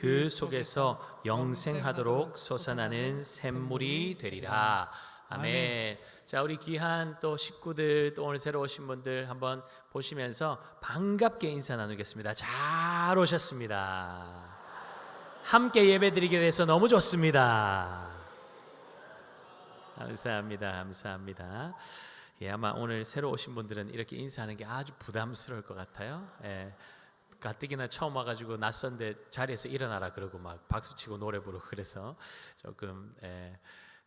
그 속에서 영생하도록 솟아나는 샘물이 되리라. 아멘. 자, 우리 귀한 또 식구들, 또 오늘 새로 오신 분들 한번 보시면서 반갑게 인사 나누겠습니다. 잘 오셨습니다. 함께 예배드리게 돼서 너무 좋습니다. 감사합니다. 감사합니다. 예, 아마 오늘 새로 오신 분들은 이렇게 인사하는 게 아주 부담스러울 것 같아요. 예, 가뜩이나 처음 와가지고 낯선데 자리에서 일어나라 그러고 막 박수치고 노래 부르고 그래서 조금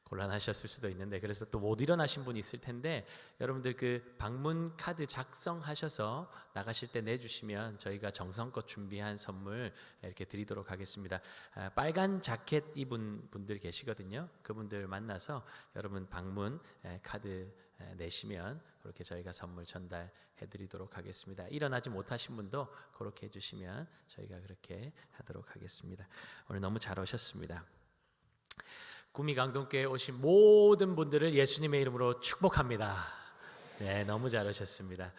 곤란하셨을 수도 있는데, 그래서 또 못 일어나신 분이 있을 텐데 여러분들 그 방문 카드 작성하셔서 나가실 때 내주시면 저희가 정성껏 준비한 선물 이렇게 드리도록 하겠습니다. 빨간 자켓 입은 분들 계시거든요. 그분들 만나서 여러분 방문 카드 내시면 그렇게 저희가 선물 전달해 드리도록 하겠습니다. 일어나지 못하신 분도 그렇게 해주시면 저희가 그렇게 하도록 하겠습니다. 오늘 너무 잘 오셨습니다. 구미강동교회에 오신 모든 분들을 예수님의 이름으로 축복합니다. 네, 너무 잘 오셨습니다.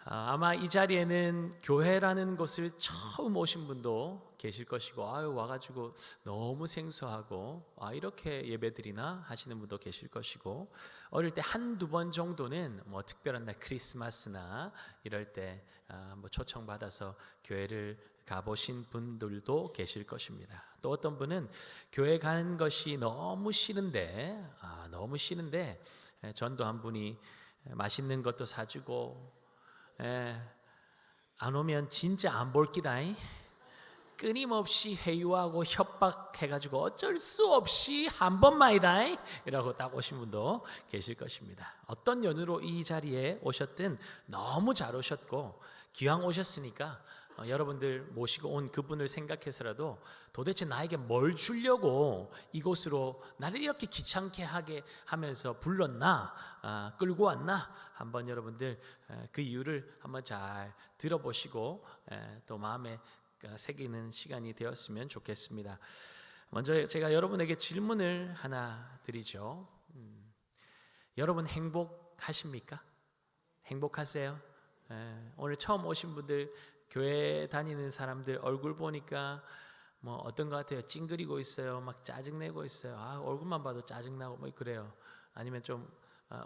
아마 이 자리에는 교회라는 곳을 처음 오신 분도 계실 것이고, 와가지고 너무 생소하고 이렇게 예배드리나 하시는 분도 계실 것이고, 어릴 때 한두 번 정도는 뭐 특별한 날 크리스마스나 이럴 때 뭐 초청받아서 교회를 가보신 분들도 계실 것입니다. 또 어떤 분은 교회 가는 것이 너무 싫은데 전도 한 분이 맛있는 것도 사주고 안 오면 진짜 안 볼 기다 끊임없이 회유하고 협박해가지고 어쩔 수 없이 한 번만이다 이라고 딱 오신 분도 계실 것입니다. 어떤 연유로 이 자리에 오셨든 너무 잘 오셨고, 기왕 오셨으니까 여러분들 모시고 온 그분을 생각해서라도 도대체 나에게 뭘 주려고 이곳으로 나를 이렇게 귀찮게 하게 하면서 불렀나, 끌고 왔나, 한번 여러분들 그 이유를 한번 잘 들어보시고 또 마음에 새기는 시간이 되었으면 좋겠습니다. 먼저 제가 여러분에게 질문을 하나 드리죠. 여러분 행복하십니까? 행복하세요? 오늘 처음 오신 분들, 교회 다니는 사람들 얼굴 보니까 뭐 어떤 것 같아요? 찡그리고 있어요? 막 짜증내고 있어요? 얼굴만 봐도 짜증나고 뭐 그래요? 아니면 좀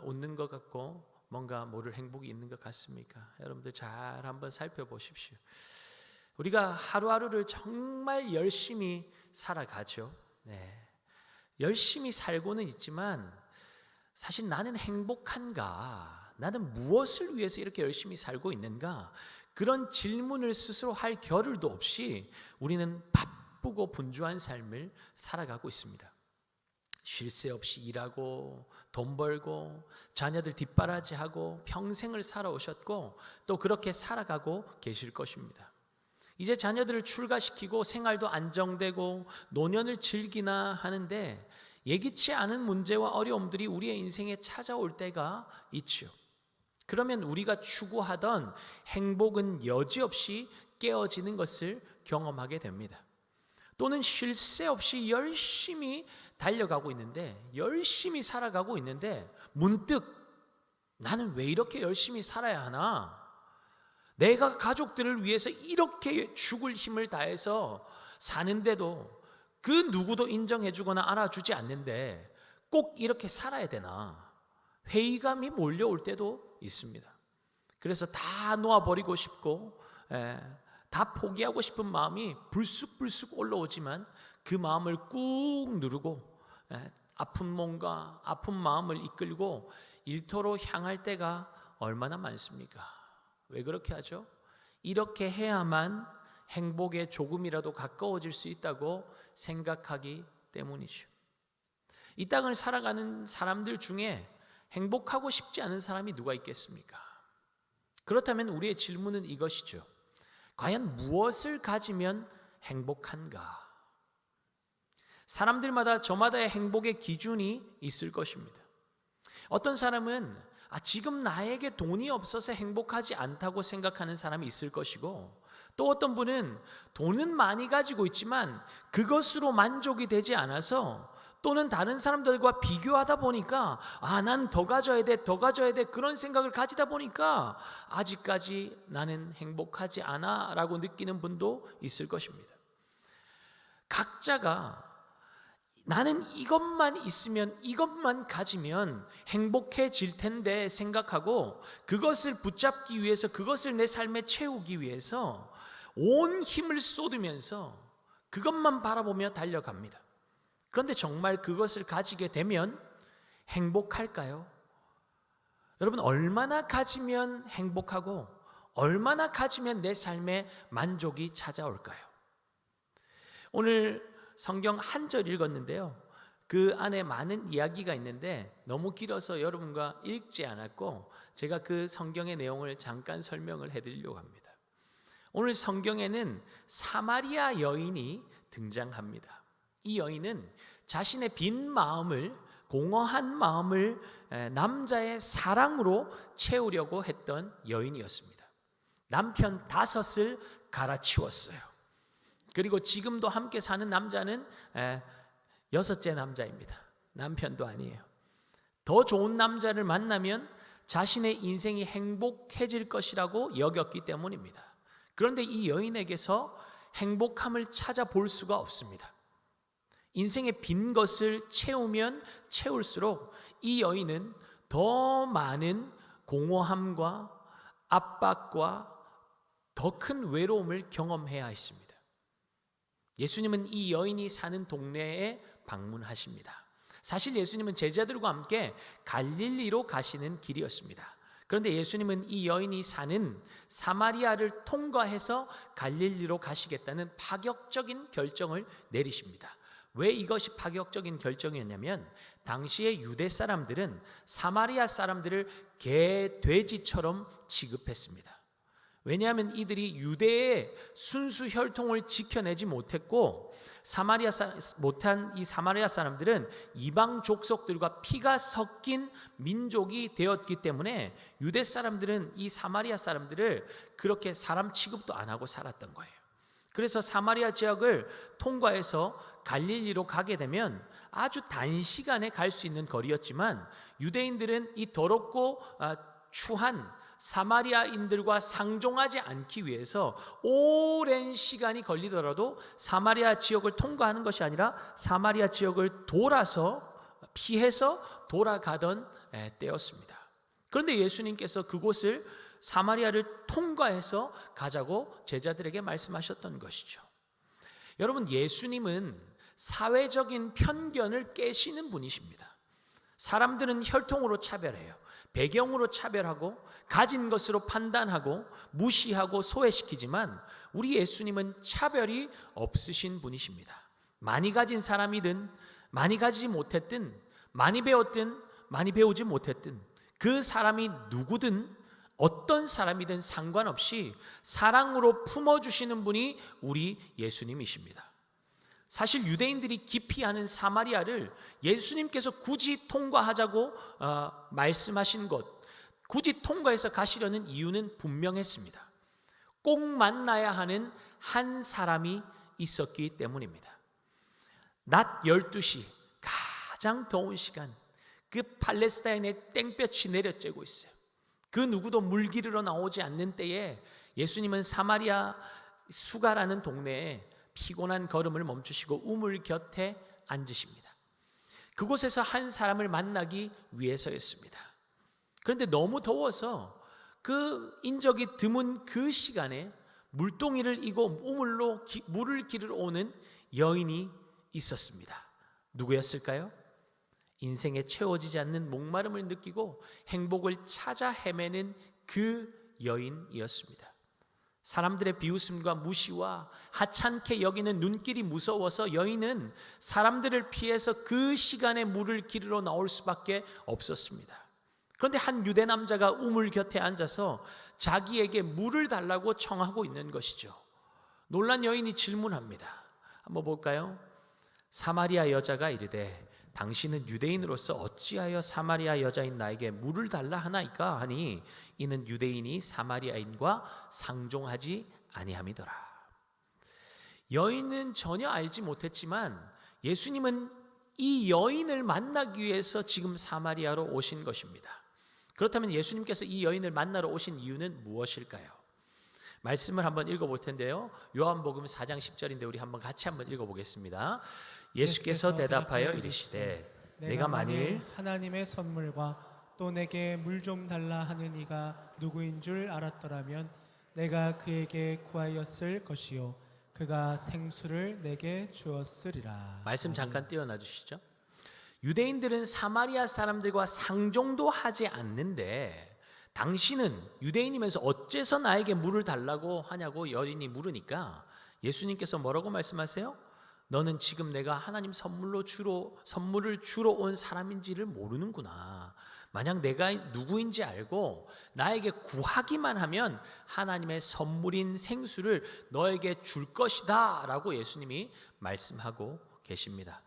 웃는 것 같고 뭔가 모를 행복이 있는 것 같습니까? 여러분들 잘 한번 살펴보십시오. 우리가 하루하루를 정말 열심히 살아가죠. 열심히 살고는 있지만 사실 나는 행복한가? 나는 무엇을 위해서 이렇게 열심히 살고 있는가? 그런 질문을 스스로 할 겨를도 없이 우리는 바쁘고 분주한 삶을 살아가고 있습니다. 쉴 새 없이 일하고 돈 벌고 자녀들 뒷바라지하고 평생을 살아오셨고 또 그렇게 살아가고 계실 것입니다. 이제 자녀들을 출가시키고 생활도 안정되고 노년을 즐기나 하는데 예기치 않은 문제와 어려움들이 우리의 인생에 찾아올 때가 있죠. 그러면 우리가 추구하던 행복은 여지없이 깨어지는 것을 경험하게 됩니다. 또는 쉴 새 없이 열심히 달려가고 있는데, 열심히 살아가고 있는데 문득 나는 왜 이렇게 열심히 살아야 하나? 내가 가족들을 위해서 이렇게 죽을 힘을 다해서 사는데도 그 누구도 인정해주거나 알아주지 않는데 꼭 이렇게 살아야 되나? 회의감이 몰려올 때도 있습니다. 그래서 다 놓아버리고 싶고 다 포기하고 싶은 마음이 불쑥불쑥 올라오지만 그 마음을 꾹 누르고 아픈 몸과 아픈 마음을 이끌고 일터로 향할 때가 얼마나 많습니까? 왜 그렇게 하죠? 이렇게 해야만 행복에 조금이라도 가까워질 수 있다고 생각하기 때문이죠. 이 땅을 살아가는 사람들 중에 행복하고 싶지 않은 사람이 누가 있겠습니까? 그렇다면 우리의 질문은 이것이죠. 과연 무엇을 가지면 행복한가? 사람들마다 저마다의 행복의 기준이 있을 것입니다. 어떤 사람은 지금 나에게 돈이 없어서 행복하지 않다고 생각하는 사람이 있을 것이고, 또 어떤 분은 돈은 많이 가지고 있지만 그것으로 만족이 되지 않아서, 또는 다른 사람들과 비교하다 보니까 난 더 가져야 돼, 더 가져야 돼, 그런 생각을 가지다 보니까 아직까지 나는 행복하지 않아 라고 느끼는 분도 있을 것입니다. 각자가 나는 이것만 있으면, 이것만 가지면 행복해질 텐데 생각하고 그것을 붙잡기 위해서, 그것을 내 삶에 채우기 위해서 온 힘을 쏟으면서 그것만 바라보며 달려갑니다. 그런데 정말 그것을 가지게 되면 행복할까요? 여러분, 얼마나 가지면 행복하고 얼마나 가지면 내 삶에 만족이 찾아올까요? 오늘 성경 한 절 읽었는데요, 그 안에 많은 이야기가 있는데 너무 길어서 여러분과 읽지 않았고 제가 그 성경의 내용을 잠깐 설명을 해드리려고 합니다. 오늘 성경에는 사마리아 여인이 등장합니다. 이 여인은 자신의 빈 마음을, 공허한 마음을 남자의 사랑으로 채우려고 했던 여인이었습니다. 남편 5을 갈아치웠어요. 그리고 지금도 함께 사는 남자는 6째 남자입니다. 남편도 아니에요. 더 좋은 남자를 만나면 자신의 인생이 행복해질 것이라고 여겼기 때문입니다. 그런데 이 여인에게서 행복함을 찾아볼 수가 없습니다. 인생의 빈 것을 채우면 채울수록 이 여인은 더 많은 공허함과 압박과 더 큰 외로움을 경험해야 했습니다. 예수님은 이 여인이 사는 동네에 방문하십니다. 사실 예수님은 제자들과 함께 갈릴리로 가시는 길이었습니다. 그런데 예수님은 이 여인이 사는 사마리아를 통과해서 갈릴리로 가시겠다는 파격적인 결정을 내리십니다. 왜 이것이 파격적인 결정이었냐면 당시의 유대 사람들은 사마리아 사람들을 개, 돼지처럼 취급했습니다. 왜냐하면 이들이 유대의 순수 혈통을 지켜내지 못했고 못한 이 사마리아 사람들은 이방 족속들과 피가 섞인 민족이 되었기 때문에 유대 사람들은 이 사마리아 사람들을 그렇게 사람 취급도 안 하고 살았던 거예요. 그래서 사마리아 지역을 통과해서 갈릴리로 가게 되면 아주 단시간에 갈 수 있는 거리였지만 유대인들은 이 더럽고 추한 사마리아인들과 상종하지 않기 위해서 오랜 시간이 걸리더라도 사마리아 지역을 통과하는 것이 아니라 사마리아 지역을 돌아서 피해서 돌아가던 때였습니다. 그런데 예수님께서 그곳을 사마리아를 통과해서 가자고 제자들에게 말씀하셨던 것이죠. 여러분, 예수님은 사회적인 편견을 깨시는 분이십니다. 사람들은 혈통으로 차별해요. 배경으로 차별하고 가진 것으로 판단하고 무시하고 소외시키지만 우리 예수님은 차별이 없으신 분이십니다. 많이 가진 사람이든 많이 가지지 못했든 많이 배웠든 많이 배우지 못했든 그 사람이 누구든 어떤 사람이든 상관없이 사랑으로 품어주시는 분이 우리 예수님이십니다. 사실 유대인들이 기피하는 사마리아를 예수님께서 굳이 통과하자고 말씀하신 것, 굳이 통과해서 가시려는 이유는 분명했습니다. 꼭 만나야 하는 한 사람이 있었기 때문입니다. 낮 12시, 가장 더운 시간, 그 팔레스타인의 땡볕이 내려쬐고 있어요. 그 누구도 물 기르러 나오지 않는 때에 예수님은 사마리아 수가라는 동네에 피곤한 걸음을 멈추시고 우물 곁에 앉으십니다. 그곳에서 한 사람을 만나기 위해서였습니다. 그런데 너무 더워서 그 인적이 드문 그 시간에 물동이를 이고 우물로 물을 기르러 오는 여인이 있었습니다. 누구였을까요? 인생에 채워지지 않는 목마름을 느끼고 행복을 찾아 헤매는 그 여인이었습니다. 사람들의 비웃음과 무시와 하찮게 여기는 눈길이 무서워서 여인은 사람들을 피해서 그 시간에 물을 기르러 나올 수밖에 없었습니다. 그런데 한 유대 남자가 우물 곁에 앉아서 자기에게 물을 달라고 청하고 있는 것이죠. 놀란 여인이 질문합니다. 한번 볼까요? 사마리아 여자가 이르되 당신은 유대인으로서 어찌하여 사마리아 여자인 나에게 물을 달라 하나이까 하니 이는 유대인이 사마리아인과 상종하지 아니함이더라. 여인은 전혀 알지 못했지만 예수님은 이 여인을 만나기 위해서 지금 사마리아로 오신 것입니다. 그렇다면 예수님께서 이 여인을 만나러 오신 이유는 무엇일까요? 말씀을 한번 읽어볼 텐데요. 요한복음 4장 10절인데 우리 한번 같이 한번 읽어보겠습니다. 예수께서 대답하여 이르시되 내가 만일 하나님의 선물과 또 내게 물 좀 달라 하는 이가 누구인 줄 알았더라면 내가 그에게 구하였을 것이요 그가 생수를 내게 주었으리라. 말씀 잠깐 띄워놔 주시죠. 유대인들은 사마리아 사람들과 상종도 하지 않는데 당신은 유대인이면서 어째서 나에게 물을 달라고 하냐고 여인이 물으니까 예수님께서 뭐라고 말씀하세요? 너는 지금 내가 하나님 선물을 주러 온 사람인지를 모르는구나. 만약 내가 누구인지 알고 나에게 구하기만 하면 하나님의 선물인 생수를 너에게 줄 것이다 라고 예수님이 말씀하고 계십니다.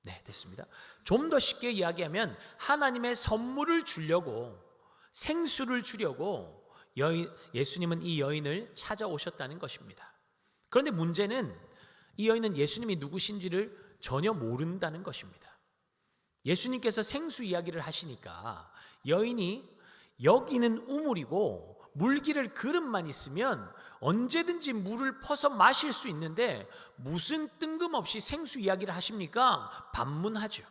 네, 됐습니다. 좀 더 쉽게 이야기하면 하나님의 선물을 주려고, 생수를 주려고 예수님은 이 여인을 찾아오셨다는 것입니다. 그런데 문제는 이 여인은 예수님이 누구신지를 전혀 모른다는 것입니다. 예수님께서 생수 이야기를 하시니까 여인이 여기는 우물이고 물기를 그릇만 있으면 언제든지 물을 퍼서 마실 수 있는데 무슨 뜬금없이 생수 이야기를 하십니까? 반문하죠.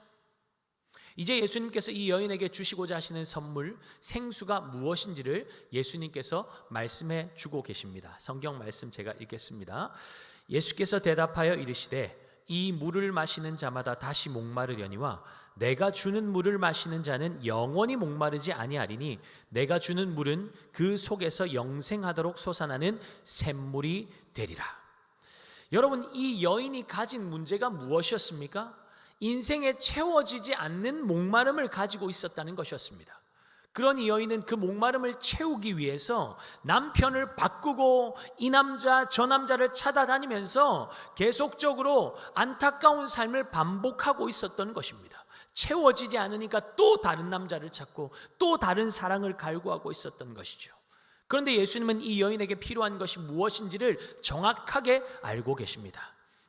이제 예수님께서 이 여인에게 주시고자 하시는 선물, 생수가 무엇인지를 예수님께서 말씀해 주고 계십니다. 성경 말씀 제가 읽겠습니다. 예수께서 대답하여 이르시되 이 물을 마시는 자마다 다시 목마르려니와 내가 주는 물을 마시는 자는 영원히 목마르지 아니하리니 내가 주는 물은 그 속에서 영생하도록 솟아나는 샘물이 되리라. 여러분, 이 여인이 가진 문제가 무엇이었습니까? 인생에 채워지지 않는 목마름을 가지고 있었다는 것이었습니다. 그러니 여인은 그 목마름을 채우기 위해서 남편을 바꾸고 이 남자 저 남자를 찾아다니면서 계속적으로 안타까운 삶을 반복하고 있었던 것입니다. 채워지지 않으니까 또 다른 남자를 찾고 또 다른 사랑을 갈구하고 있었던 것이죠. 그런데 예수님은 이 여인에게 필요한 것이 무엇인지를 정확하게 알고 계십니다.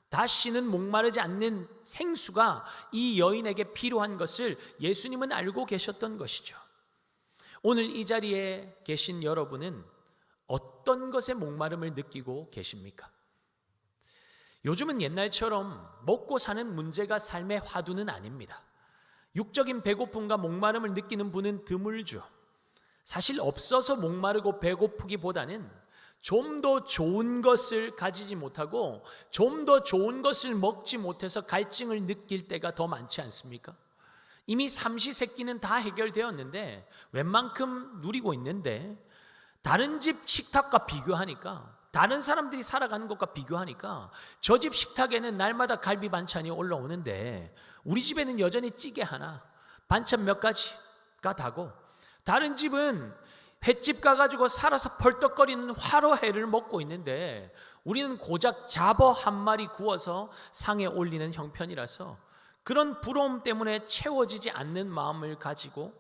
다시는 목마르지 않는 생수가 이 여인에게 필요한 것을 예수님은 알고 계셨던 것이죠. 오늘 이 자리에 계신 여러분은 어떤 것에 목마름을 느끼고 계십니까? 요즘은 옛날처럼 먹고 사는 문제가 삶의 화두는 아닙니다. 육적인 배고픔과 목마름을 느끼는 분은 드물죠. 사실 없어서 목마르고 배고프기보다는 좀 더 좋은 것을 가지지 못하고 좀 더 좋은 것을 먹지 못해서 갈증을 느낄 때가 더 많지 않습니까? 이미 삼시세끼는 다 해결되었는데 웬만큼 누리고 있는데 다른 집 식탁과 비교하니까, 다른 사람들이 살아가는 것과 비교하니까 저 집 식탁에는 날마다 갈비 반찬이 올라오는데 우리 집에는 여전히 찌개 하나, 반찬 몇 가지가 다고, 다른 집은 횟집 가가지고 살아서 벌떡거리는 화로회를 먹고 있는데 우리는 고작 잡어 한 마리 구워서 상에 올리는 형편이라서 그런 부러움 때문에 채워지지 않는 마음을 가지고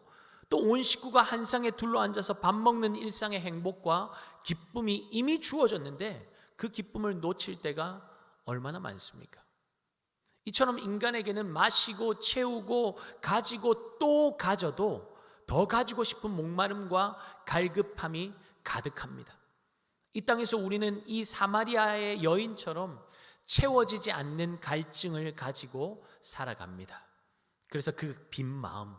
또 온 식구가 한 상에 둘러앉아서 밥 먹는 일상의 행복과 기쁨이 이미 주어졌는데 그 기쁨을 놓칠 때가 얼마나 많습니까? 이처럼 인간에게는 마시고 채우고 가지고 또 가져도 더 가지고 싶은 목마름과 갈급함이 가득합니다. 이 땅에서 우리는 이 사마리아의 여인처럼 채워지지 않는 갈증을 가지고 살아갑니다. 그래서 그 빈 마음,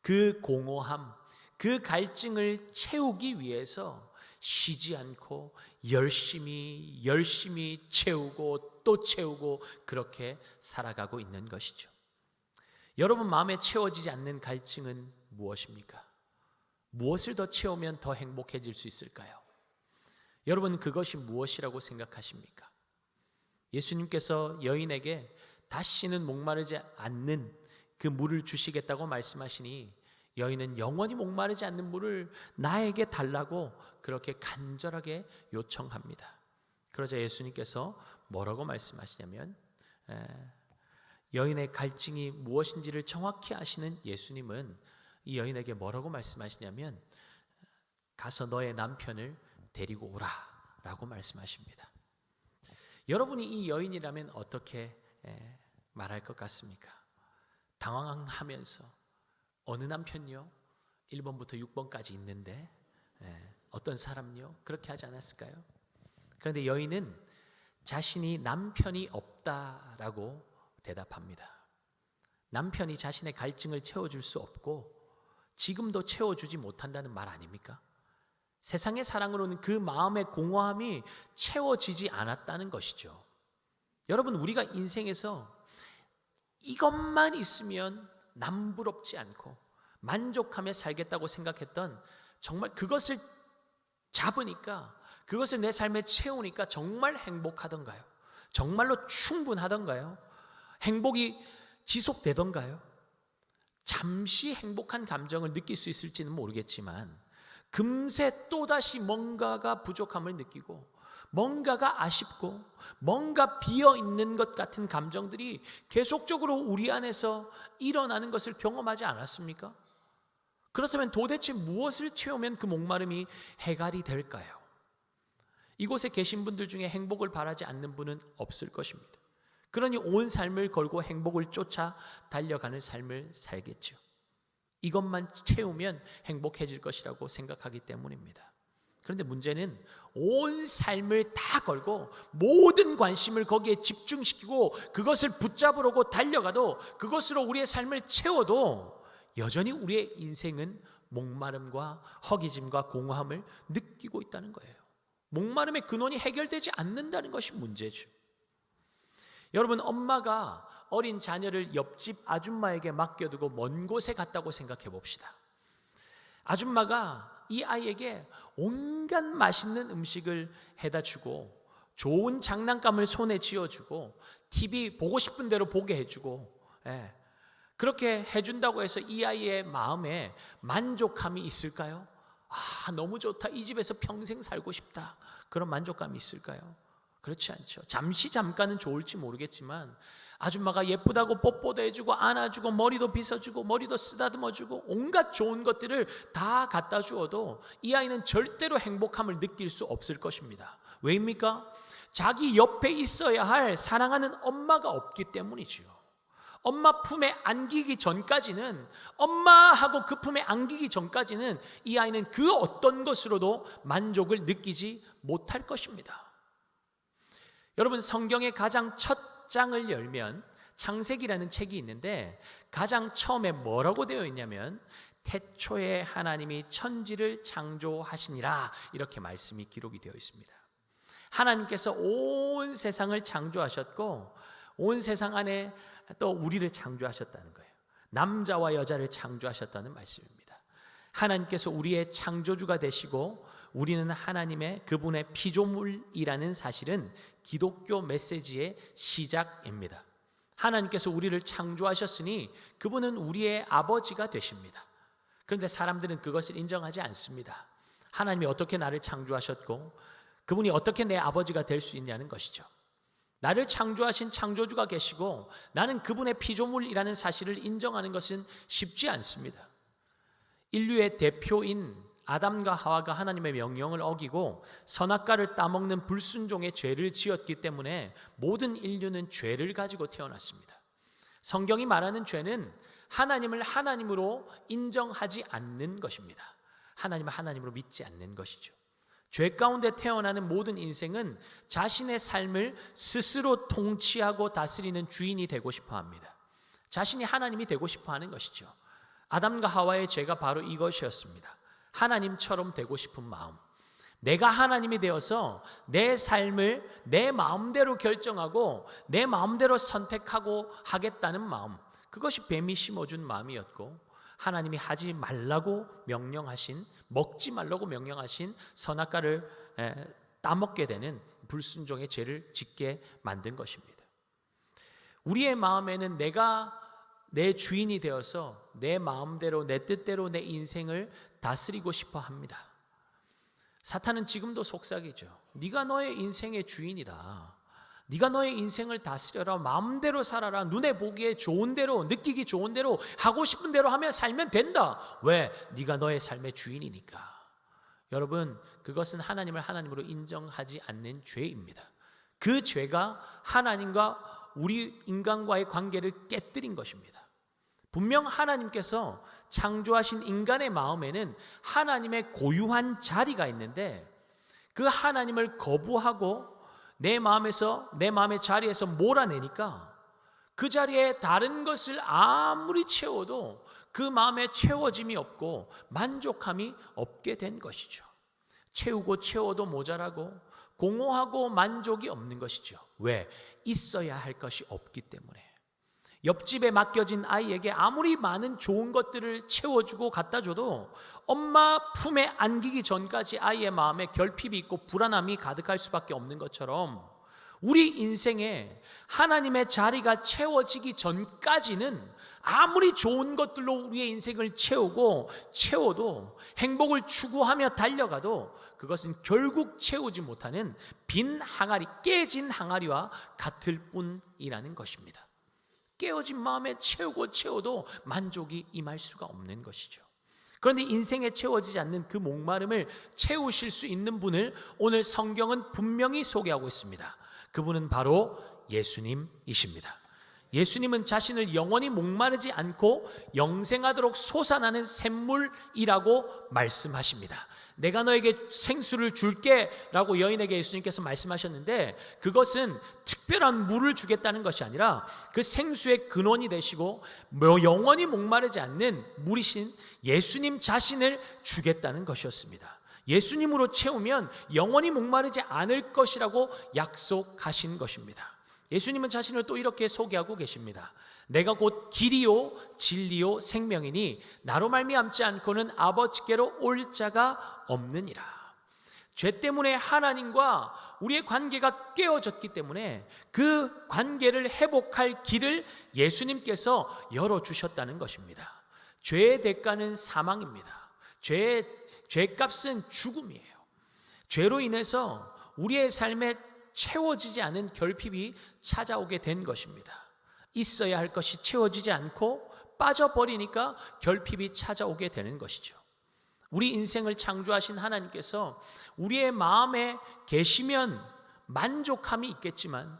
그 공허함, 그 갈증을 채우기 위해서 쉬지 않고 열심히 채우고 또 채우고 그렇게 살아가고 있는 것이죠. 여러분 마음에 채워지지 않는 갈증은 무엇입니까? 무엇을 더 채우면 더 행복해질 수 있을까요? 여러분 그것이 무엇이라고 생각하십니까? 예수님께서 여인에게 다시는 목마르지 않는 그 물을 주시겠다고 말씀하시니 여인은 영원히 목마르지 않는 물을 나에게 달라고 그렇게 간절하게 요청합니다. 그러자 예수님께서 뭐라고 말씀하시냐면 여인의 갈증이 무엇인지를 정확히 아시는 예수님은 이 여인에게 뭐라고 말씀하시냐면 가서 너의 남편을 데리고 오라 라고 말씀하십니다. 여러분이 이 여인이라면 어떻게 말할 것 같습니까? 당황하면서 어느 남편요? 1번부터 6번까지 있는데 어떤 사람요? 그렇게 하지 않았을까요? 그런데 여인은 자신이 남편이 없다라고 대답합니다. 남편이 자신의 갈증을 채워줄 수 없고 지금도 채워주지 못한다는 말 아닙니까? 세상의 사랑으로는 그 마음의 공허함이 채워지지 않았다는 것이죠. 여러분, 우리가 인생에서 이것만 있으면 남부럽지 않고 만족하며 살겠다고 생각했던, 정말 그것을 잡으니까, 그것을 내 삶에 채우니까 정말 행복하던가요? 정말로 충분하던가요? 행복이 지속되던가요? 잠시 행복한 감정을 느낄 수 있을지는 모르겠지만 금세 또다시 뭔가가 부족함을 느끼고 뭔가가 아쉽고 뭔가 비어있는 것 같은 감정들이 계속적으로 우리 안에서 일어나는 것을 경험하지 않았습니까? 그렇다면 도대체 무엇을 채우면 그 목마름이 해결이 될까요? 이곳에 계신 분들 중에 행복을 바라지 않는 분은 없을 것입니다. 그러니 온 삶을 걸고 행복을 쫓아 달려가는 삶을 살겠죠. 이것만 채우면 행복해질 것이라고 생각하기 때문입니다. 그런데 문제는 온 삶을 다 걸고 모든 관심을 거기에 집중시키고 그것을 붙잡으려고 달려가도, 그것으로 우리의 삶을 채워도 여전히 우리의 인생은 목마름과 허기짐과 공허함을 느끼고 있다는 거예요. 목마름의 근원이 해결되지 않는다는 것이 문제죠. 여러분, 엄마가 어린 자녀를 옆집 아줌마에게 맡겨두고 먼 곳에 갔다고 생각해 봅시다. 아줌마가 이 아이에게 온갖 맛있는 음식을 해다 주고 좋은 장난감을 손에 쥐어주고 TV 보고 싶은 대로 보게 해주고, 그렇게 해준다고 해서 이 아이의 마음에 만족함이 있을까요? 너무 좋다, 이 집에서 평생 살고 싶다, 그런 만족감이 있을까요? 그렇지 않죠. 잠깐은 좋을지 모르겠지만 아줌마가 예쁘다고 뽀뽀도 해주고 안아주고 머리도 빗어주고 머리도 쓰다듬어주고 온갖 좋은 것들을 다 갖다 주어도 이 아이는 절대로 행복함을 느낄 수 없을 것입니다. 왜입니까? 자기 옆에 있어야 할 사랑하는 엄마가 없기 때문이지요. 엄마 품에 안기기 전까지는, 엄마하고 그 품에 안기기 전까지는 이 아이는 그 어떤 것으로도 만족을 느끼지 못할 것입니다. 여러분, 성경의 가장 첫 장을 열면 창세기라는 책이 있는데 가장 처음에 뭐라고 되어 있냐면 태초에 하나님이 천지를 창조하시니라, 이렇게 말씀이 기록이 되어 있습니다. 하나님께서 온 세상을 창조하셨고 온 세상 안에 또 우리를 창조하셨다는 거예요. 남자와 여자를 창조하셨다는 말씀입니다. 하나님께서 우리의 창조주가 되시고 우리는 하나님의, 그분의 피조물이라는 사실은 기독교 메시지의 시작입니다. 하나님께서 우리를 창조하셨으니 그분은 우리의 아버지가 되십니다. 그런데 사람들은 그것을 인정하지 않습니다. 하나님이 어떻게 나를 창조하셨고 그분이 어떻게 내 아버지가 될 수 있냐는 것이죠. 나를 창조하신 창조주가 계시고 나는 그분의 피조물이라는 사실을 인정하는 것은 쉽지 않습니다. 인류의 대표인 아담과 하와가 하나님의 명령을 어기고 선악과를 따먹는 불순종의 죄를 지었기 때문에 모든 인류는 죄를 가지고 태어났습니다. 성경이 말하는 죄는 하나님을 하나님으로 인정하지 않는 것입니다. 하나님을 하나님으로 믿지 않는 것이죠. 죄 가운데 태어나는 모든 인생은 자신의 삶을 스스로 통치하고 다스리는 주인이 되고 싶어 합니다. 자신이 하나님이 되고 싶어 하는 것이죠. 아담과 하와의 죄가 바로 이것이었습니다. 하나님처럼 되고 싶은 마음, 내가 하나님이 되어서 내 삶을 내 마음대로 결정하고 내 마음대로 선택하고 하겠다는 마음, 그것이 뱀이 심어준 마음이었고 하나님이 하지 말라고 명령하신, 먹지 말라고 명령하신 선악과를 따먹게 되는 불순종의 죄를 짓게 만든 것입니다. 우리의 마음에는 내가 내 주인이 되어서 내 마음대로 내 뜻대로 내 인생을 다스리고 싶어 합니다. 사탄은 지금도 속삭이죠. 네가 너의 인생의 주인이다. 네가 너의 인생을 다스려라. 마음대로 살아라. 눈에 보기에 좋은 대로, 느끼기 좋은 대로, 하고 싶은 대로 하며 살면 된다. 왜? 네가 너의 삶의 주인이니까. 여러분, 그것은 하나님을 하나님으로 인정하지 않는 죄입니다. 그 죄가 하나님과 우리 인간과의 관계를 깨뜨린 것입니다. 분명 하나님께서 창조하신 인간의 마음에는 하나님의 고유한 자리가 있는데 그 하나님을 거부하고 내 마음의 자리에서 몰아내니까 그 자리에 다른 것을 아무리 채워도 그 마음에 채워짐이 없고 만족함이 없게 된 것이죠. 채우고 채워도 모자라고 공허하고 만족이 없는 것이죠. 왜? 있어야 할 것이 없기 때문에. 옆집에 맡겨진 아이에게 아무리 많은 좋은 것들을 채워주고 갖다 줘도 엄마 품에 안기기 전까지 아이의 마음에 결핍이 있고 불안함이 가득할 수밖에 없는 것처럼 우리 인생에 하나님의 자리가 채워지기 전까지는 아무리 좋은 것들로 우리의 인생을 채워도 행복을 추구하며 달려가도 그것은 결국 채우지 못하는 빈 항아리, 깨진 항아리와 같을 뿐이라는 것입니다. 깨어진 마음에 채워도 만족이 임할 수가 없는 것이죠. 그런데 인생에 채워지지 않는 그 목마름을 채우실 수 있는 분을 오늘 성경은 분명히 소개하고 있습니다. 그분은 바로 예수님이십니다. 예수님은 자신을 영원히 목마르지 않고 영생하도록 솟아나는 샘물이라고 말씀하십니다. 내가 너에게 생수를 줄게 라고 여인에게 예수님께서 말씀하셨는데 그것은 특별한 물을 주겠다는 것이 아니라 그 생수의 근원이 되시고 영원히 목마르지 않는 물이신 예수님 자신을 주겠다는 것이었습니다. 예수님으로 채우면 영원히 목마르지 않을 것이라고 약속하신 것입니다. 예수님은 자신을 또 이렇게 소개하고 계십니다. 내가 곧 길이요 진리요 생명이니 나로 말미암지 않고는 아버지께로 올 자가 없느니라. 죄 때문에 하나님과 우리의 관계가 깨어졌기 때문에 그 관계를 회복할 길을 예수님께서 열어주셨다는 것입니다. 죄의 대가는 사망입니다. 죄값은 죽음이에요. 죄로 인해서 우리의 삶에 채워지지 않은 결핍이 찾아오게 된 것입니다. 있어야 할 것이 채워지지 않고 빠져버리니까 결핍이 찾아오게 되는 것이죠. 우리 인생을 창조하신 하나님께서 우리의 마음에 계시면 만족함이 있겠지만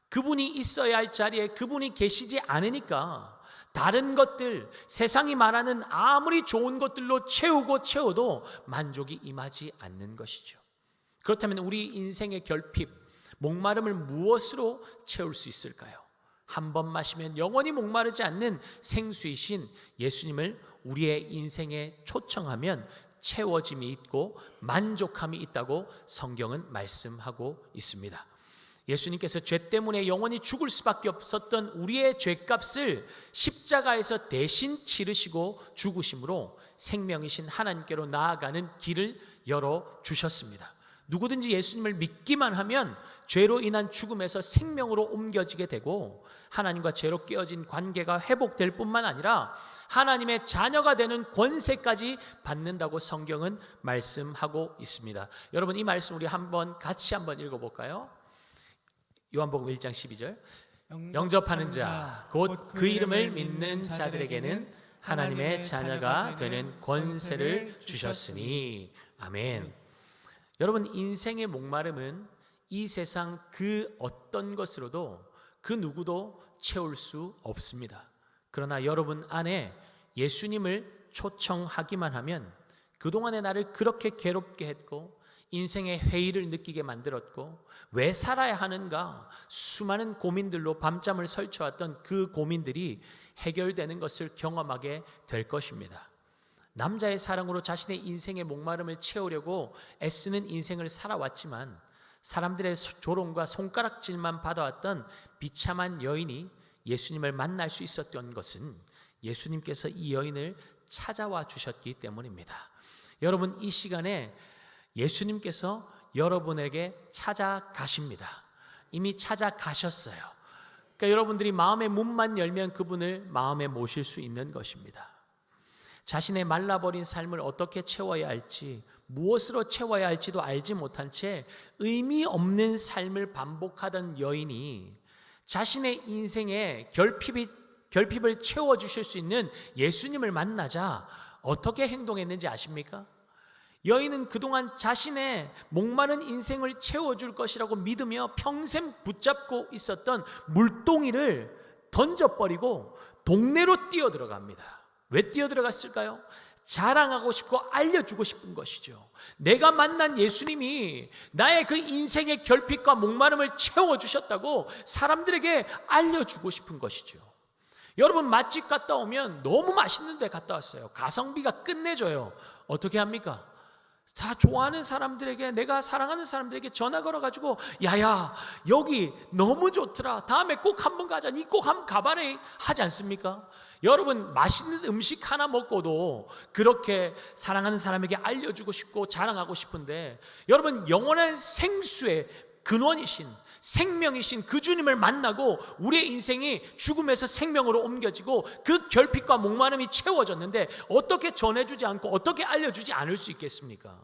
그분이 있어야 할 자리에 그분이 계시지 않으니까 다른 것들, 세상이 말하는 아무리 좋은 것들로 채워도 만족이 임하지 않는 것이죠. 그렇다면 우리 인생의 결핍, 목마름을 무엇으로 채울 수 있을까요? 한 번 마시면 영원히 목마르지 않는 생수이신 예수님을 우리의 인생에 초청하면 채워짐이 있고 만족함이 있다고 성경은 말씀하고 있습니다. 예수님께서 죄 때문에 영원히 죽을 수밖에 없었던 우리의 죄값을 십자가에서 대신 치르시고 죽으심으로 생명이신 하나님께로 나아가는 길을 열어주셨습니다. 누구든지 예수님을 믿기만 하면 죄로 인한 죽음에서 생명으로 옮겨지게 되고 하나님과 죄로 깨어진 관계가 회복될 뿐만 아니라 하나님의 자녀가 되는 권세까지 받는다고 성경은 말씀하고 있습니다. 여러분 이 말씀 우리 같이 한번 읽어볼까요? 요한복음 1장 12절 영접하는 자 곧 그 이름을 믿는 자들에게는 하나님의 자녀가 되는 권세를 주셨으니 아멘. 여러분 인생의 목마름은 이 세상 그 어떤 것으로도 그 누구도 채울 수 없습니다. 그러나 여러분 안에 예수님을 초청하기만 하면 그동안의 나를 그렇게 괴롭게 했고 인생의 회의를 느끼게 만들었고 왜 살아야 하는가 수많은 고민들로 밤잠을 설쳐왔던 그 고민들이 해결되는 것을 경험하게 될 것입니다. 남자의 사랑으로 자신의 인생의 목마름을 채우려고 애쓰는 인생을 살아왔지만 사람들의 조롱과 손가락질만 받아왔던 비참한 여인이 예수님을 만날 수 있었던 것은 예수님께서 이 여인을 찾아와 주셨기 때문입니다. 여러분 이 시간에 예수님께서 여러분에게 찾아가십니다. 이미 찾아가셨어요. 그러니까 여러분들이 마음의 문만 열면 그분을 마음에 모실 수 있는 것입니다. 자신의 말라버린 삶을 어떻게 채워야 할지, 무엇으로 채워야 할지도 알지 못한 채 의미 없는 삶을 반복하던 여인이 자신의 인생에 결핍을 채워주실 수 있는 예수님을 만나자 어떻게 행동했는지 아십니까? 여인은 그동안 자신의 목마른 인생을 채워줄 것이라고 믿으며 평생 붙잡고 있었던 물동이를 던져버리고 동네로 뛰어들어갑니다. 왜 뛰어들어갔을까요? 자랑하고 싶고 알려주고 싶은 것이죠. 내가 만난 예수님이 나의 그 인생의 결핍과 목마름을 채워주셨다고 사람들에게 알려주고 싶은 것이죠. 여러분, 맛집 갔다 오면 너무 맛있는 데 갔다 왔어요. 가성비가 끝내줘요. 어떻게 합니까? 다 좋아하는 사람들에게, 내가 사랑하는 사람들에게 전화 걸어가지고 야야 여기 너무 좋더라, 다음에 꼭 한번 가자, 니 꼭 한번 가봐라 하지 않습니까? 여러분, 맛있는 음식 하나 먹고도 그렇게 사랑하는 사람에게 알려주고 싶고 자랑하고 싶은데, 여러분, 영원한 생수의 근원이신 생명이신 그 주님을 만나고 우리의 인생이 죽음에서 생명으로 옮겨지고 그 결핍과 목마름이 채워졌는데 어떻게 전해주지 않고 어떻게 알려주지 않을 수 있겠습니까?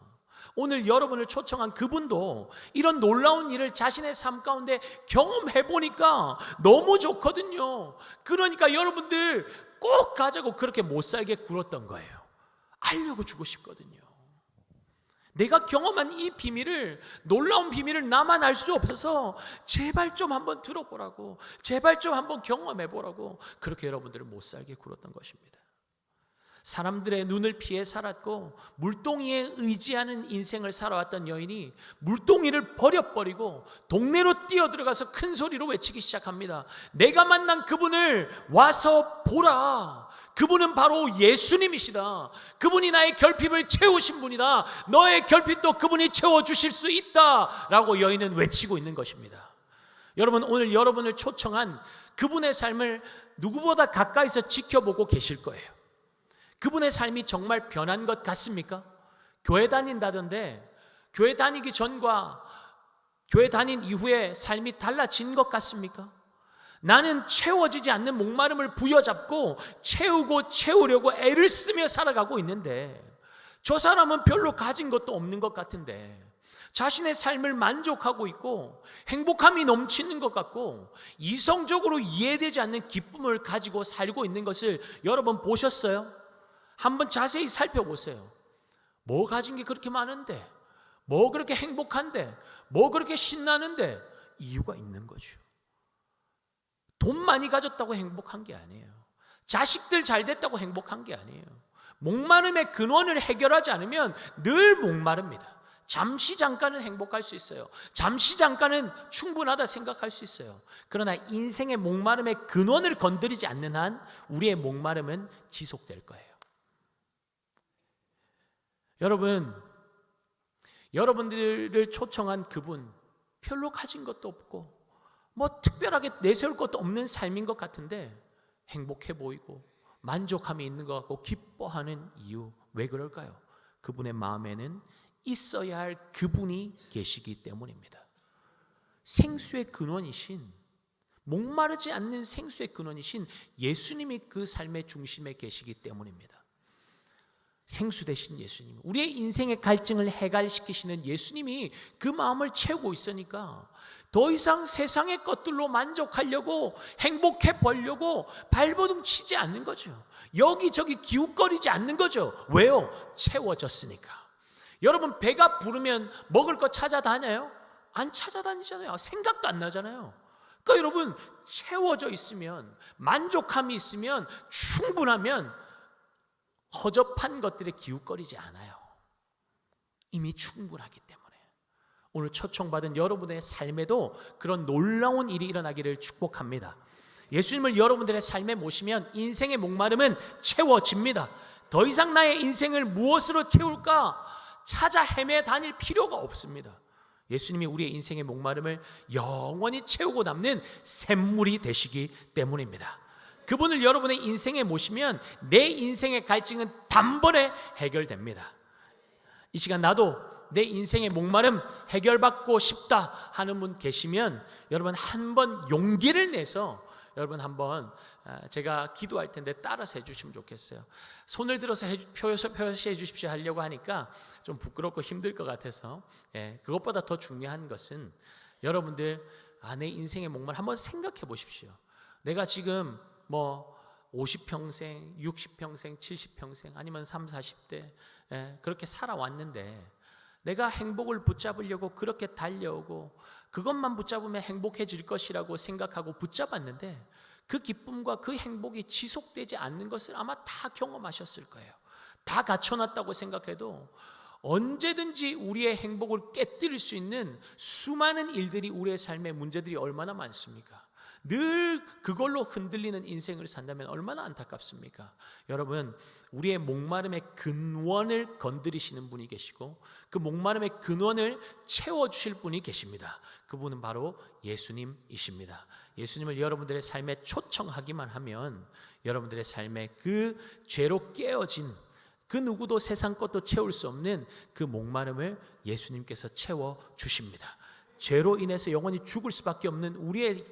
오늘 여러분을 초청한 그분도 이런 놀라운 일을 자신의 삶 가운데 경험해 보니까 너무 좋거든요. 그러니까 여러분들 꼭 가자고 그렇게 못 살게 굴었던 거예요. 알려주고 싶거든요. 내가 경험한 이 비밀을, 놀라운 비밀을 나만 알 수 없어서 제발 좀 한번 들어보라고, 제발 좀 한번 경험해 보라고 그렇게 여러분들을 못 살게 굴었던 것입니다. 사람들의 눈을 피해 살았고 물동이에 의지하는 인생을 살아왔던 여인이 물동이를 버려버리고 동네로 뛰어들어가서 큰 소리로 외치기 시작합니다. 내가 만난 그분을 와서 보라. 그분은 바로 예수님이시다. 그분이 나의 결핍을 채우신 분이다. 너의 결핍도 그분이 채워주실 수 있다 라고 여인은 외치고 있는 것입니다. 여러분, 오늘 여러분을 초청한 그분의 삶을 누구보다 가까이서 지켜보고 계실 거예요. 그분의 삶이 정말 변한 것 같습니까? 교회 다닌다던데 교회 다니기 전과 교회 다닌 이후에 삶이 달라진 것 같습니까? 나는 채워지지 않는 목마름을 부여잡고 채우려고 애를 쓰며 살아가고 있는데 저 사람은 별로 가진 것도 없는 것 같은데 자신의 삶을 만족하고 있고 행복함이 넘치는 것 같고 이성적으로 이해되지 않는 기쁨을 가지고 살고 있는 것을 여러분 보셨어요? 한번 자세히 살펴보세요. 뭐 가진 게 그렇게 많은데, 뭐 그렇게 행복한데, 뭐 그렇게 신나는데, 이유가 있는 거죠. 돈 많이 가졌다고 행복한 게 아니에요. 자식들 잘 됐다고 행복한 게 아니에요. 목마름의 근원을 해결하지 않으면 늘 목마릅니다. 잠시 잠깐은 행복할 수 있어요. 잠시 잠깐은 충분하다 생각할 수 있어요. 그러나 인생의 목마름의 근원을 건드리지 않는 한 우리의 목마름은 지속될 거예요. 여러분, 여러분들을 초청한 그분 별로 가진 것도 없고 뭐 특별하게 내세울 것도 없는 삶인 것 같은데 행복해 보이고 만족함이 있는 것 같고 기뻐하는 이유, 왜 그럴까요? 그분의 마음에는 있어야 할 그분이 계시기 때문입니다. 생수의 근원이신, 목마르지 않는 생수의 근원이신 예수님이 그 삶의 중심에 계시기 때문입니다. 생수 되신 예수님, 우리의 인생의 갈증을 해갈시키시는 예수님이 그 마음을 채우고 있으니까 더 이상 세상의 것들로 만족하려고 행복해 보려고 발버둥 치지 않는 거죠. 여기저기 기웃거리지 않는 거죠. 왜요? 채워졌으니까. 여러분, 배가 부르면 먹을 거 찾아다녀요? 안 찾아다니잖아요. 생각도 안 나잖아요. 그러니까 여러분, 채워져 있으면, 만족함이 있으면, 충분하면 허접한 것들에 기웃거리지 않아요. 이미 충분하기 때문에. 오늘 초청받은 여러분의 삶에도 그런 놀라운 일이 일어나기를 축복합니다. 예수님을 여러분들의 삶에 모시면 인생의 목마름은 채워집니다. 더 이상 나의 인생을 무엇으로 채울까 찾아 헤매 다닐 필요가 없습니다. 예수님이 우리의 인생의 목마름을 영원히 채우고 남는 샘물이 되시기 때문입니다. 그분을 여러분의 인생에 모시면 내 인생의 갈증은 단번에 해결됩니다. 이 시간 나도 내 인생의 목마름 해결받고 싶다 하는 분 계시면 여러분 한번 용기를 내서 여러분 한번 제가 기도할 텐데 따라서 해주시면 좋겠어요. 손을 들어서 표시해 주십시오 하려고 하니까 좀 부끄럽고 힘들 것 같아서, 그것보다 더 중요한 것은 여러분들 내 인생의 목마름 한번 생각해 보십시오. 내가 지금 뭐 50평생, 60평생, 70평생 아니면 30, 40대 그렇게 살아왔는데 내가 행복을 붙잡으려고 그렇게 달려오고 그것만 붙잡으면 행복해질 것이라고 생각하고 붙잡았는데 그 기쁨과 그 행복이 지속되지 않는 것을 아마 다 경험하셨을 거예요. 다 갖춰놨다고 생각해도 언제든지 우리의 행복을 깨뜨릴 수 있는 수많은 일들이 우리의 삶의 문제들이 얼마나 많습니까? 늘 그걸로 흔들리는 인생을 산다면 얼마나 안타깝습니까? 여러분, 우리의 목마름의 근원을 건드리시는 분이 계시고 그 목마름의 근원을 채워주실 분이 계십니다. 그분은 바로 예수님이십니다. 예수님을 여러분들의 삶에 초청하기만 하면 여러분들의 삶에 그 죄로 깨어진 그 누구도 세상 것도 채울 수 없는 그 목마름을 예수님께서 채워주십니다. 죄로 인해서 영원히 죽을 수밖에 없는 우리의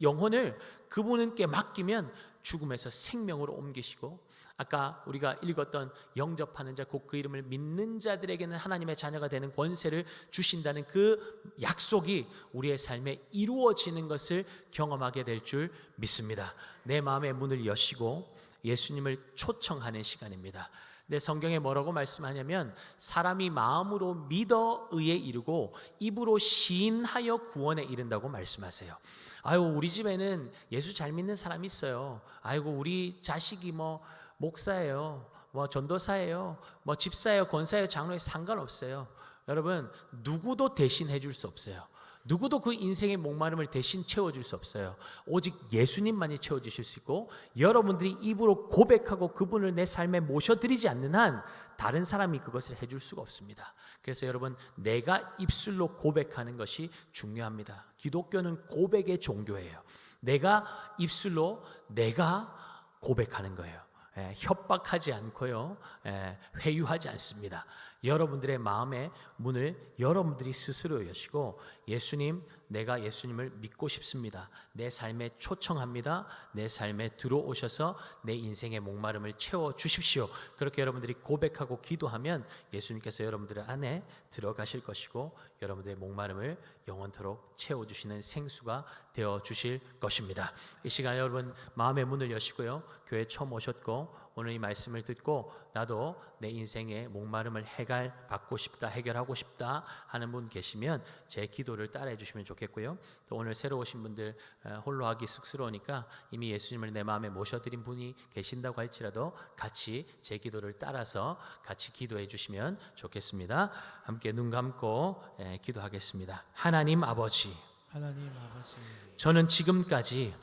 영혼을 그분께 맡기면 죽음에서 생명으로 옮기시고 아까 우리가 읽었던 영접하는 자 곧 그 이름을 믿는 자들에게는 하나님의 자녀가 되는 권세를 주신다는 그 약속이 우리의 삶에 이루어지는 것을 경험하게 될 줄 믿습니다. 내 마음의 문을 여시고 예수님을 초청하는 시간입니다. 근데 성경에 뭐라고 말씀하냐면 사람이 마음으로 믿어 의에 이르고 입으로 시인하여 구원에 이른다고 말씀하세요. 아유, 우리 집에는 예수 잘 믿는 사람이 있어요. 아이고, 우리 자식이 뭐 목사예요, 뭐 전도사예요, 뭐 집사예요, 권사예요, 장로예요, 상관없어요. 여러분, 누구도 대신 해줄 수 없어요. 누구도 그 인생의 목마름을 대신 채워줄 수 없어요. 오직 예수님만이 채워주실 수 있고 여러분들이 입으로 고백하고 그분을 내 삶에 모셔드리지 않는 한 다른 사람이 그것을 해줄 수가 없습니다. 그래서 여러분, 내가 입술로 고백하는 것이 중요합니다. 기독교는 고백의 종교예요. 내가 입술로 내가 고백하는 거예요. 협박하지 않고요, 회유하지 않습니다. 여러분들의 마음의 문을 여러분들이 스스로 여시고 예수님, 내가 예수님을 믿고 싶습니다. 내 삶에 초청합니다. 내 삶에 들어오셔서 내 인생의 목마름을 채워주십시오. 그렇게 여러분들이 고백하고 기도하면 예수님께서 여러분들의 안에 들어가실 것이고 여러분들의 목마름을 영원토록 채워주시는 생수가 되어주실 것입니다. 이 시간에 여러분 마음의 문을 여시고요, 교회 처음 오셨고 오늘 이 말씀을 듣고 나도 내 인생의 목마름을 해결받고 싶다, 해결하고 싶다 하는 분 계시면 제 기도를 따라해 주시면 좋겠고요. 또 오늘 새로 오신 분들 홀로 하기 쑥스러우니까 이미 예수님을 내 마음에 모셔드린 분이 계신다고 할지라도 같이 제 기도를 따라서 같이 기도해 주시면 좋겠습니다. 함께 눈 감고 기도하겠습니다. 하나님 아버지, 저는 지금까지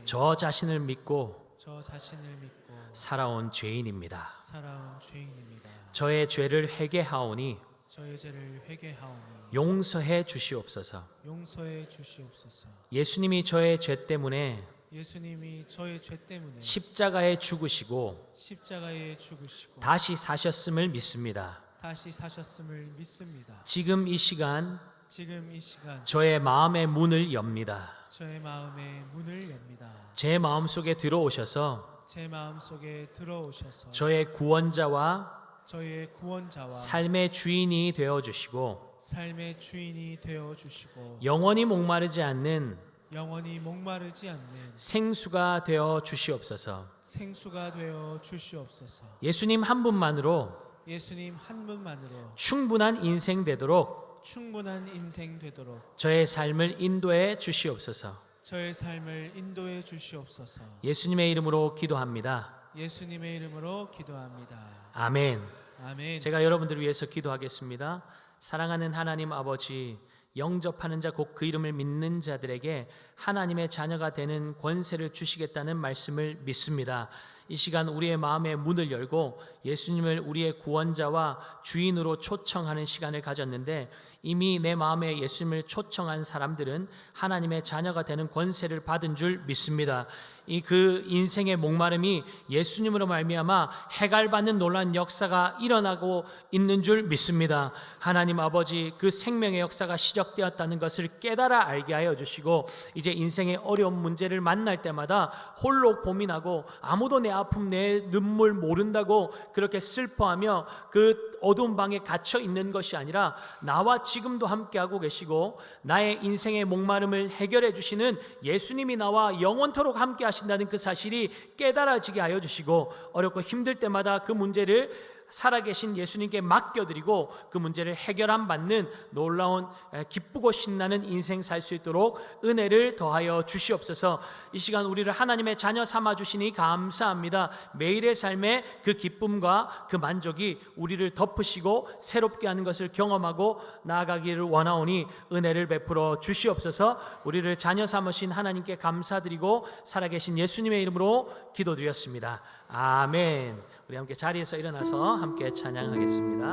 저 자신을 믿고 살아온 죄인입니다. 저의 죄를 회개하오니 용서해 주시옵소서. 예수님이 저의 죄 때문에 십자가에 죽으시고 다시 사셨음을 믿습니다. 지금 이 시간 저의 마음의 문을 엽니다. 제 마음속에 들어오셔서 저의 구원자와 삶의 주인이 되어 주시고 영원히 목마르지 않는 생수가 되어 주시옵소서. 예수님 한 분만으로 충분한 인생 되도록 저의 삶을 인도해 주시옵소서. 예수님의 이름으로 기도합니다. 아멘. 제가 여러분들을 위해서 기도하겠습니다. 사랑하는 하나님 아버지, 영접하는 자 곧 그 이름을 믿는 자들에게 하나님의 자녀가 되는 권세를 주시겠다는 말씀을 믿습니다. 이 시간 우리의 마음의 문을 열고 예수님을 우리의 구원자와 주인으로 초청하는 시간을 가졌는데 이미 내 마음에 예수님을 초청한 사람들은 하나님의 자녀가 되는 권세를 받은 줄 믿습니다. 이 그 인생의 목마름이 예수님으로 말미암아 해갈받는 놀라운 역사가 일어나고 있는 줄 믿습니다. 하나님 아버지, 그 생명의 역사가 시작되었다는 것을 깨달아 알게 하여 주시고 이제 인생의 어려운 문제를 만날 때마다 홀로 고민하고 아무도 내 아픔 내 눈물 모른다고 그렇게 슬퍼하며 그 어두운 방에 갇혀 있는 것이 아니라 나와 지금도 함께하고 계시고 나의 인생의 목마름을 해결해 주시는 예수님이 나와 영원토록 함께 하신다는 그 사실이 깨달아지게 하여 주시고 어렵고 힘들 때마다 그 문제를 살아계신 예수님께 맡겨드리고 그 문제를 해결함 받는 놀라운 기쁘고 신나는 인생 살 수 있도록 은혜를 더하여 주시옵소서. 이 시간 우리를 하나님의 자녀 삼아 주시니 감사합니다. 매일의 삶에 그 기쁨과 그 만족이 우리를 덮으시고 새롭게 하는 것을 경험하고 나아가기를 원하오니 은혜를 베풀어 주시옵소서. 우리를 자녀 삼으신 하나님께 감사드리고 살아계신 예수님의 이름으로 기도드렸습니다. 아멘. 우리 함께 자리에서 일어나서 함께 찬양하겠습니다.